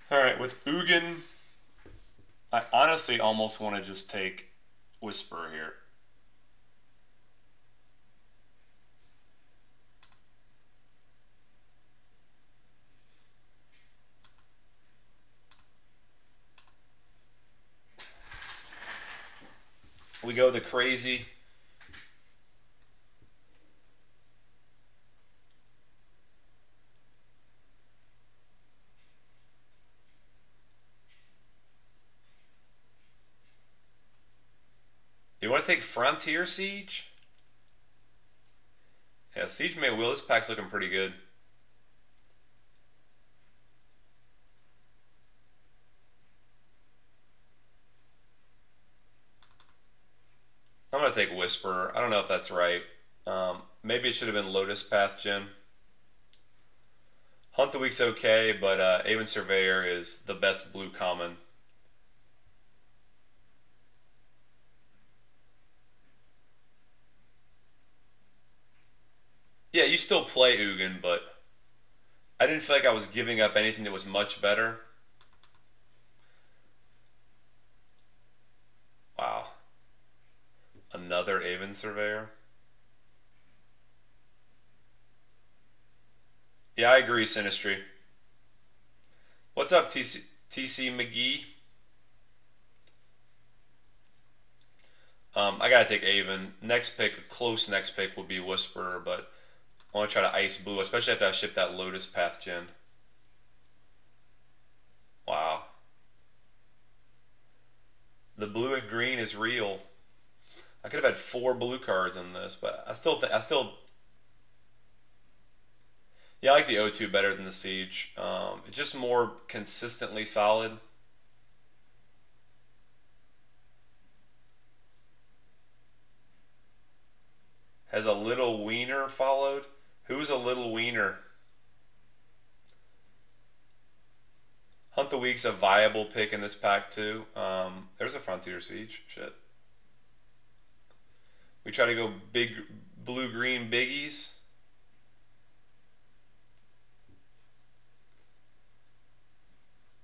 All right, with Ugin, I honestly almost want to just take Whisper here. We go the crazy. You want to take Frontier Siege? Yeah, Siege may will. This pack's looking pretty good. I'm going to take Whisper. I don't know if that's right. Maybe it should have been Lotus Path Gen. Hunt the Week's okay, but Aven Surveyor is the best blue common. Yeah, you still play Ugin, but I didn't feel like I was giving up anything that was much better. Wow. Another Aven Surveyor. Yeah, I agree, Sinistry. What's up, TC McGee? I gotta take Aven. Next pick, a close next pick would be Whisperer, but I want to try to ice blue, especially after I ship that Lotus Path Gen. Wow. The blue and green is real. I could have had 4 blue cards in this, but I still think yeah, I like the O2 better than the Siege. It's just more consistently solid. Has a little wiener followed? Who's a little wiener? Hunt the Week's a viable pick in this pack too. There's a Frontier Siege. Shit. We try to go big blue-green biggies.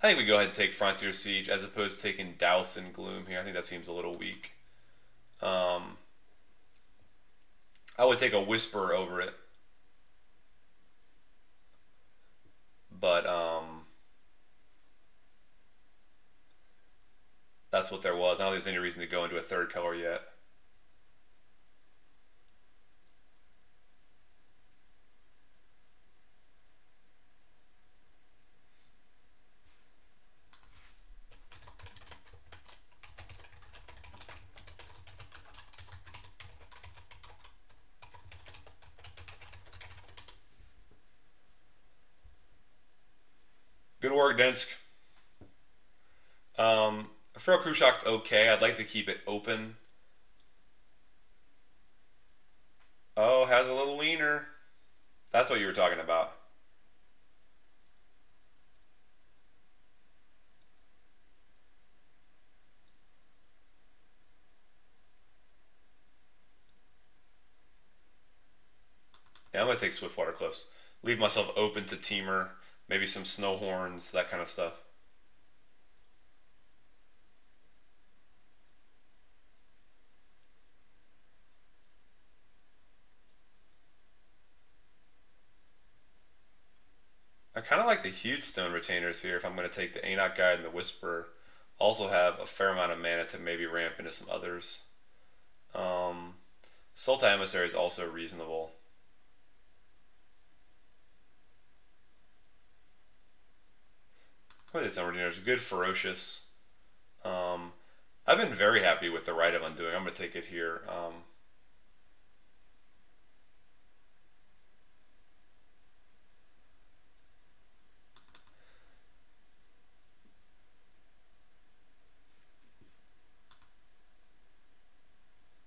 I think we go ahead and take Frontier Siege as opposed to taking Douse and Gloom here. I think that seems a little weak. I would take a Whisper over it. But that's what there was. I don't think there's any reason to go into a third color yet. Good work, Densk. Feral Krushock's okay. I'd like to keep it open. Oh, has a little wiener. That's what you were talking about. Yeah, I'm gonna take Swiftwater Cliffs. Leave myself open to Teamer, maybe some Snowhorns, that kind of stuff. I kind of like the huge stone retainers here if I'm going to take the Enoch Guide and the Whisperer. Also have a fair amount of mana to maybe ramp into some others. Sultai Emissary is also reasonable. What is Stone Retainers? Good, ferocious. I've been very happy with the Rite of Undoing. I'm going to take it here.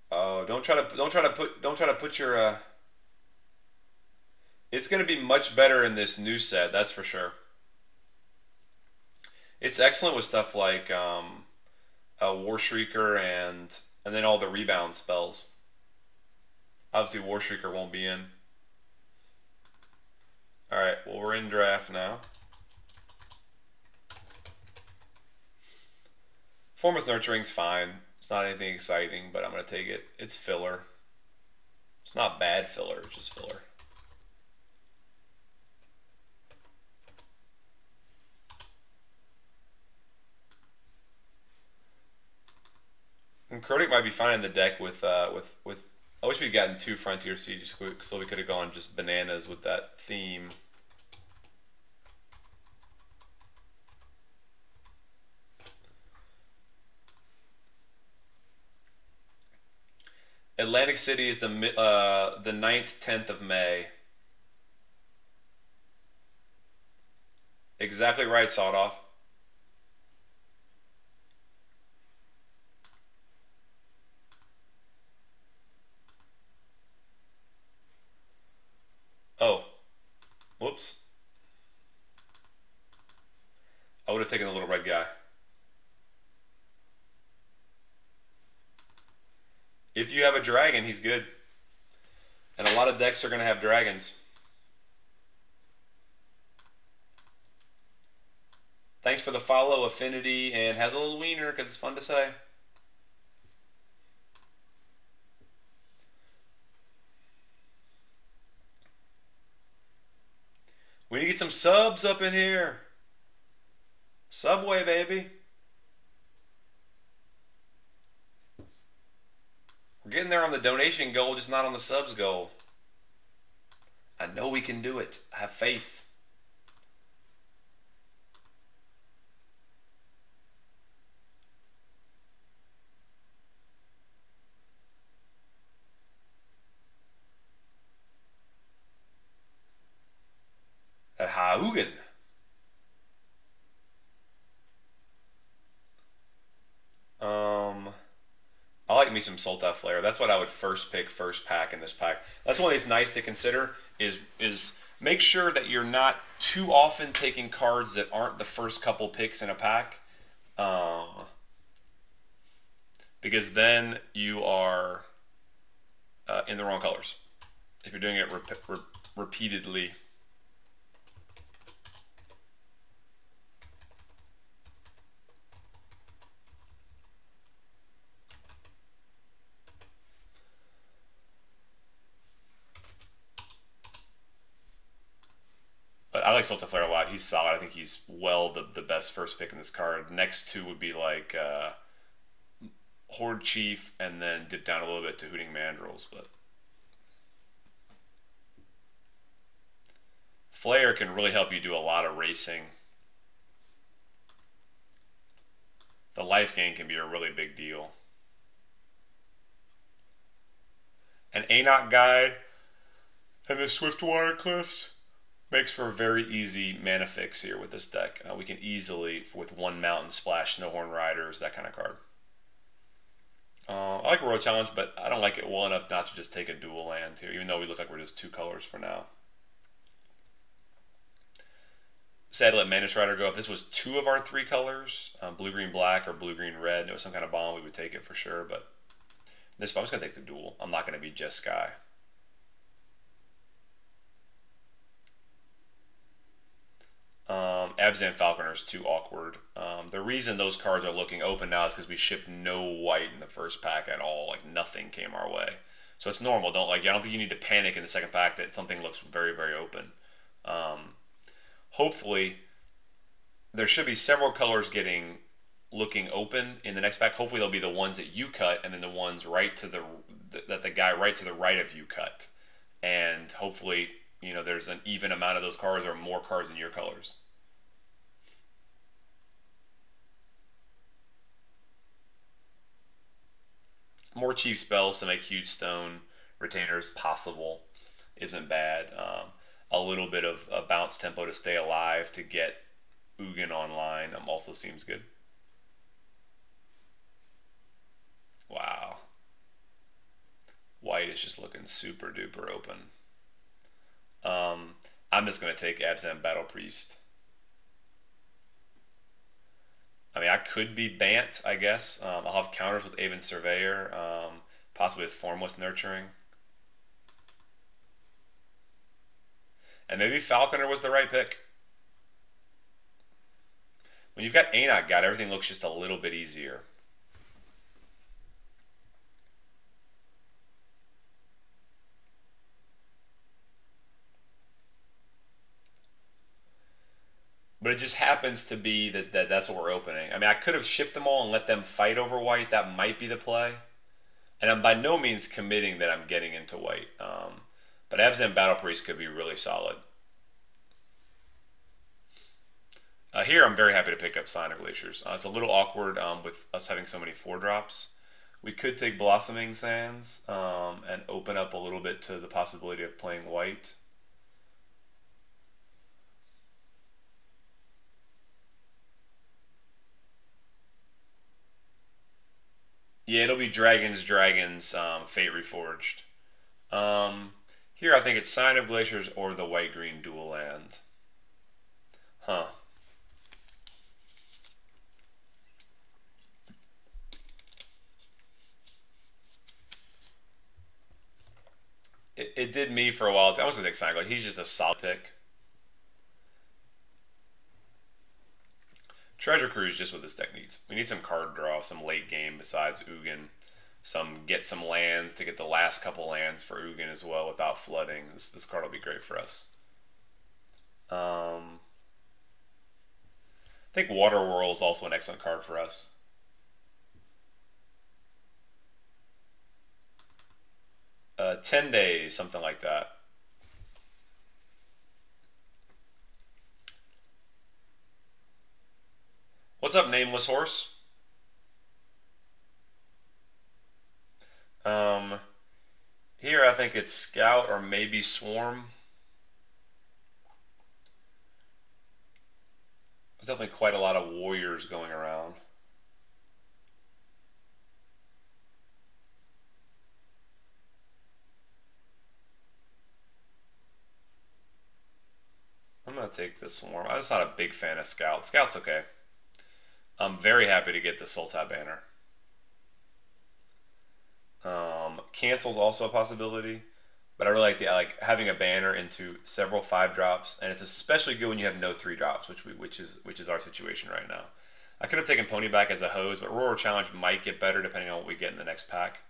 Oh, don't try to put your. It's going to be much better in this new set, that's for sure. It's excellent with stuff like War Shrieker and then all the rebound spells. Obviously, War Shrieker won't be in. All right, well we're in draft now. Formless Nurturing's fine. It's not anything exciting, but I'm going to take it. It's filler. It's not bad filler, it's just filler. And Crotic might be fine in the deck with I wish we'd gotten 2 Frontier Sieges so we could have gone just bananas with that theme. Atlantic City is the 9th, 10th of May. Exactly right, Sawed Off. Oh. Whoops. I would have taken the little red guy. If you have a dragon, he's good. And a lot of decks are going to have dragons. Thanks for the follow, Affinity, and has a little wiener because it's fun to say. We need to get some subs up in here. Subway, baby. We're getting there on the donation goal, just not on the subs goal. I know we can do it. I have faith. That Ugin. I like me some Sultai Flare. That's what I would first pick, first pack in this pack. That's one that's nice to consider is make sure that you're not too often taking cards that aren't the first couple picks in a pack. Because then you are in the wrong colors. If you're doing it repeatedly. I like Sultai Flare a lot. He's solid. I think he's the best first pick in this card. Next two would be like Horde Chief, and then dip down a little bit to Hooting Mandrills. But Flare can really help you do a lot of racing. The life gain can be a really big deal. An Anok Guide and the Swiftwater Cliffs makes for a very easy mana fix here with this deck. We can easily, with one Mountain Splash, Snowhorn Riders, that kind of card. I like Royal Challenge, but I don't like it well enough not to just take a dual land here, even though we look like we're just 2 colors for now. Sad to let Mana Strider go. If this was 2 of our 3 colors, blue, green, black, or blue, green, red, and it was some kind of bomb, we would take it for sure. But this, I'm just going to take the dual. I'm not going to be just Sky. Abzan Falconer is too awkward. The reason those cards are looking open now is because we shipped no white in the first pack at all. Like, nothing came our way. So it's normal. I don't think you need to panic in the second pack that something looks very, very open. Hopefully, there should be several colors looking open in the next pack. Hopefully, they'll be the ones that you cut, and then the ones that the guy right to the right of you cut. And hopefully, you know, there's an even amount of those cards or more cards in your colors. More cheap spells to make huge stone retainers possible isn't bad. A little bit of a bounce tempo to stay alive to get Ugin online also seems good. Wow. White is just looking super duper open. I'm just going to take Abzan Battle Priest. I mean, I could be Bant, I guess. I'll have counters with Aven Surveyor, possibly with Formless Nurturing. And maybe Falconer was the right pick. When you've got Anok Guide, everything looks just a little bit easier. But it just happens to be that's what we're opening. I mean, I could have shipped them all and let them fight over white. That might be the play. And I'm by no means committing that I'm getting into white. But Abzan Battle Priest could be really solid. Here, I'm very happy to pick up Sign of Glaciers. It's a little awkward with us having so many 4-drops. We could take Blossoming Sands and open up a little bit to the possibility of playing white. Yeah, it'll be Dragons, Fate Reforged. Here, I think it's Sign of Glaciers or the white-green dual land. Huh. It did me for a while. I was gonna take Sign of Glaciers. He's just a solid pick. Treasure Cruise just what this deck needs. We need some card draw, some late game besides Ugin. Get some lands to get the last couple lands for Ugin as well without flooding. This card will be great for us. I think Water Whirl is also an excellent card for us. Uh, 10 days, something like that. What's up, Nameless Horse? Here I think it's Scout or maybe Swarm. There's definitely quite a lot of warriors going around. I'm going to take this Swarm. I'm just not a big fan of Scout. Scout's okay. I'm very happy to get the Sultai banner. Cancel's also a possibility, but I really like having a banner into several 5-drops, and it's especially good when you have no 3-drops, which is our situation right now. I could have taken Ponyback as a hose, but Roar Challenge might get better depending on what we get in the next pack.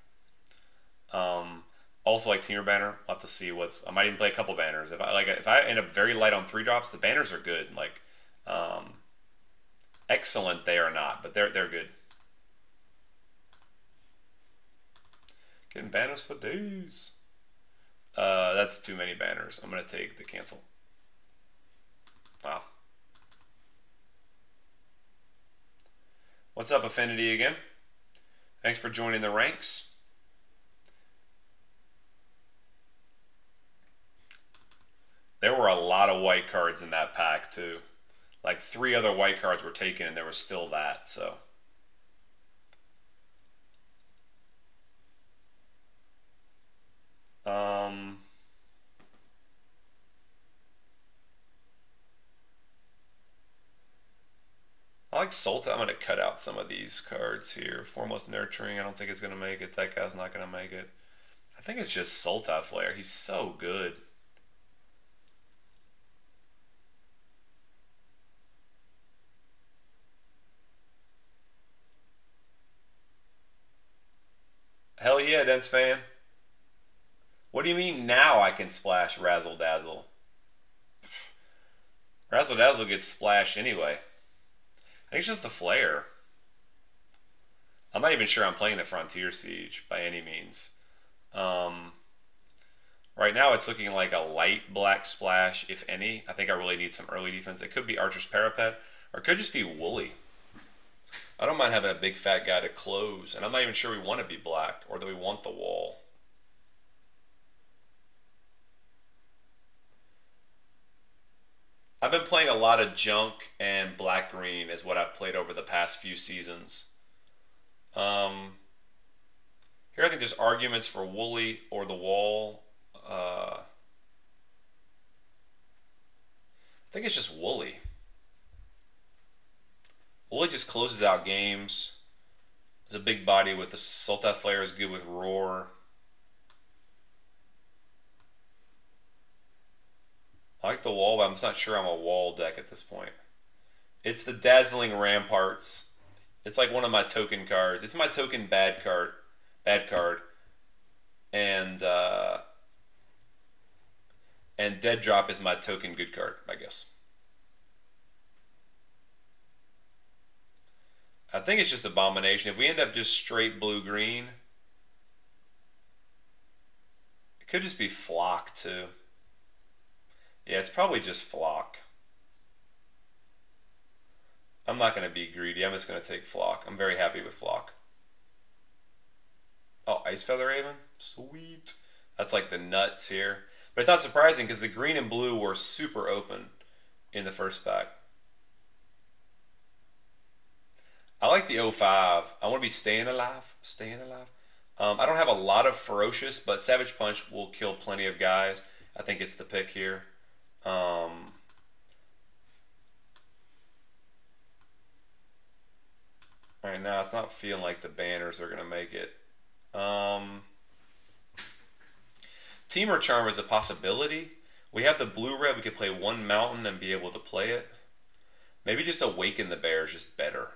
Also like Teamer Banner. I'll have to see I might even play a couple banners. If I end up very light on 3-drops, the banners are good. Like excellent they are not, but they're good. Getting banners for days. That's too many banners. I'm gonna take the cancel. Wow. What's up, Affinity again? Thanks for joining the ranks. There were a lot of white cards in that pack too. Like 3 other white cards were taken and there was still that, so. I like Sultai. I'm going to cut out some of these cards here. Foremost Nurturing, I don't think it's going to make it. That guy's not going to make it. I think it's just Sultai Flare. He's so good. Hell yeah, Dense Fan. What do you mean now I can splash Razzle Dazzle? Razzle Dazzle gets splashed anyway. I think it's just the flare. I'm not even sure I'm playing the Frontier Siege by any means. Right now it's looking like a light black splash, if any. I think I really need some early defense. It could be Archer's Parapet, or it could just be Woolly. I don't mind having a big fat guy to close, and I'm not even sure we want to be black, or that we want the wall. I've been playing a lot of junk, and black-green is what I've played over the past few seasons. Here I think there's arguments for Woolly or the wall. I think it's just Woolly. Woolly just closes out games. There's a big body with the Sultai Flare is good with Roar. I like the wall, but I'm just not sure I'm a wall deck at this point. It's the Dazzling Ramparts. It's like one of my token cards. It's my token bad card. And Dead Drop is my token good card, I guess. think it's just Abomination. If we end up just straight blue-green, it could just be Flock, too. Yeah, it's probably just Flock. I'm not going to be greedy. I'm just going to take Flock. I'm very happy with Flock. Oh, Ice Feather Raven? Sweet. That's like the nuts here. But it's not surprising because the green and blue were super open in the first pack. I like the 05. I want to be staying alive. Staying alive. I don't have a lot of Ferocious, but Savage Punch will kill plenty of guys. I think it's the pick here. Alright, now it's not feeling like the banners are going to make it. Teamer Charm is a possibility. We have the blue-red. We could play one mountain and be able to play it. Maybe just Awaken the Bear is just better.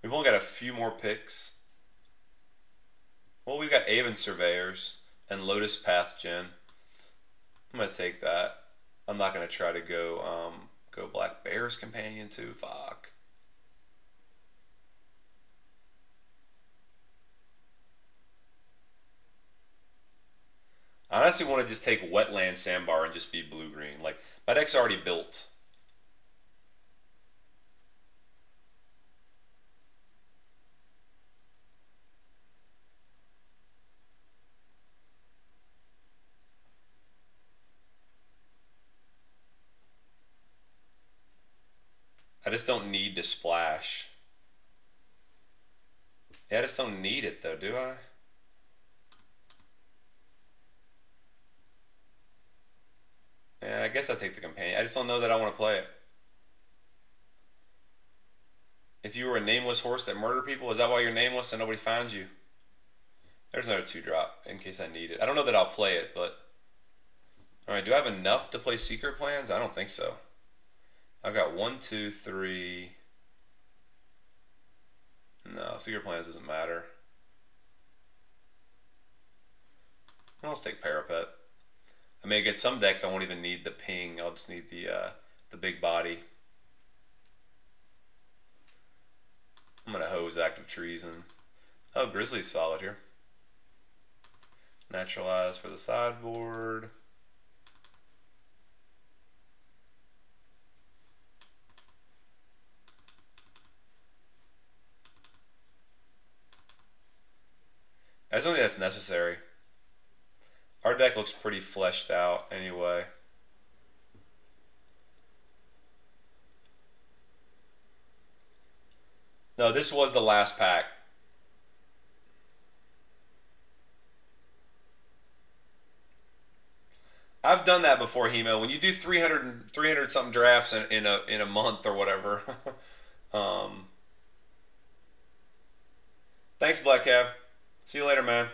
We've only got a few more picks. Well, we've got Aven Surveyors and Lotus Path Gen. I'm going to take that. I'm not going to try to go Black Bear's Companion too. Fuck. I honestly want to just take Wetland Sandbar and just be blue-green. Like, my deck's already built. I just don't need to splash. Yeah, I just don't need it though, do I? Yeah, I guess I'll take the companion. I just don't know that I want to play it. If you were a nameless horse that murdered people, is that why you're nameless and nobody finds you? There's another 2-drop in case I need it. I don't know that I'll play it, but... Alright, do I have enough to play Secret Plans? I don't think so. I've got 1, 2, 3... No, Secret Plans doesn't matter. I'll just take Parapet. I mean, against some decks I won't even need the ping. I'll just need the big body. I'm gonna hose Active Trees and oh, Grizzly's solid here. Naturalize for the sideboard. I just don't think that's necessary. Our deck looks pretty fleshed out anyway. No, this was the last pack. I've done that before, Hemo. When you do 300 something drafts in a month or whatever. Thanks, Black Cab. See you later, man.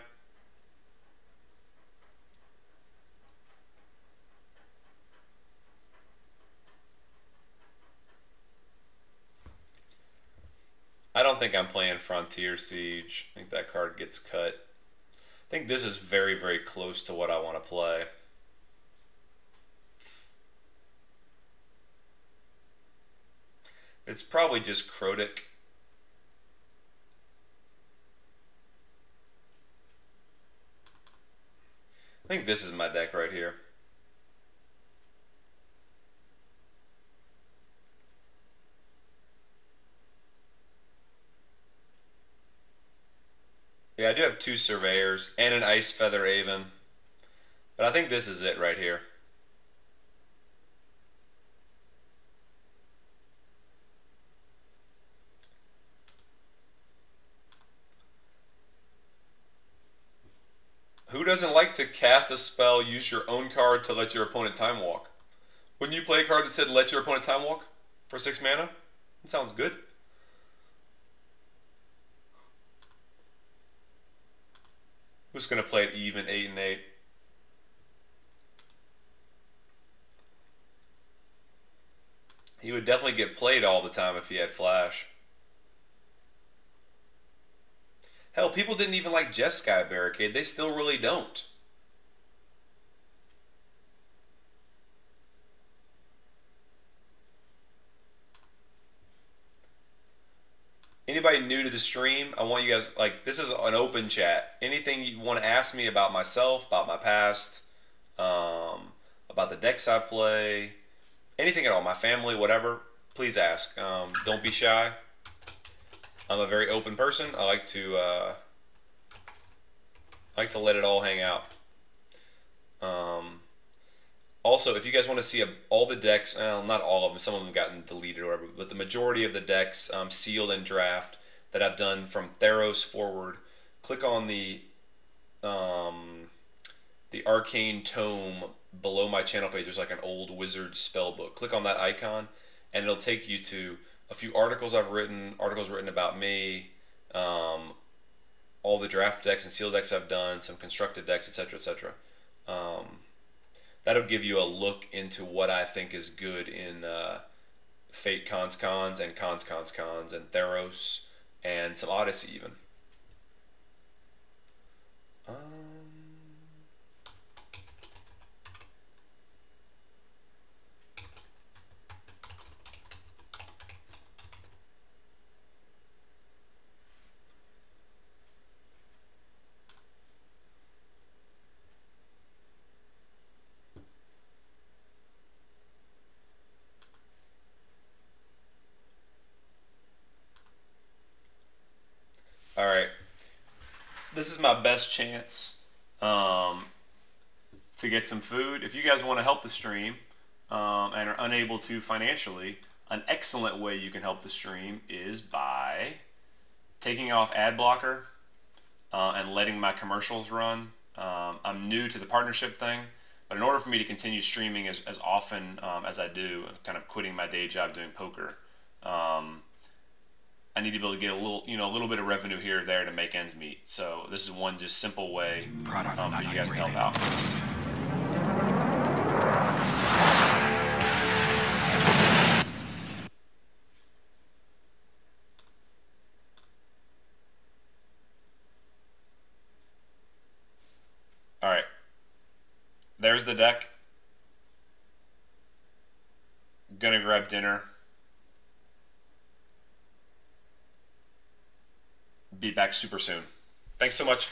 I don't think I'm playing Frontier Siege. I think that card gets cut. I think this is very, very close to what I want to play. It's probably just Crotic. I think this is my deck right here. Yeah, I do have 2 Surveyors and an Ice Feather Aven. But I think this is it right here. Who doesn't like to cast a spell, use your own card to let your opponent time walk? Wouldn't you play a card that said let your opponent time walk for 6 mana? That sounds good. Who's going to play it even 8 and 8? He would definitely get played all the time if he had Flash. Hell, people didn't even like Jeskai Barricade. They still really don't. Anybody new to the stream, I want you guys, like, this is an open chat. Anything you want to ask me about myself, about my past, about the decks I play, anything at all, my family, whatever, please ask. Don't be shy. I'm a very open person. I like to let it all hang out. Also, if you guys want to see all the decks, not all of them, some of them have gotten deleted or whatever, but the majority of the decks sealed and draft that I've done from Theros forward, click on the Arcane Tome below my channel page. There's like an old wizard spell book. Click on that icon, and it'll take you to a few articles I've written, articles written about me, all the draft decks and sealed decks I've done, some constructed decks, etc., etc. That'll give you a look into what I think is good in Fate Cons and Cons and Theros and some Odyssey even. All right, this is my best chance to get some food. If you guys want to help the stream and are unable to financially, an excellent way you can help the stream is by taking off ad blocker and letting my commercials run. I'm new to the partnership thing, but in order for me to continue streaming as often as I do, kind of quitting my day job doing poker, I need to be able to get a little bit of revenue here or there to make ends meet. So this is one just simple way for you guys to help out. All right, there's the deck. Gonna grab dinner. Be back super soon. Thanks so much.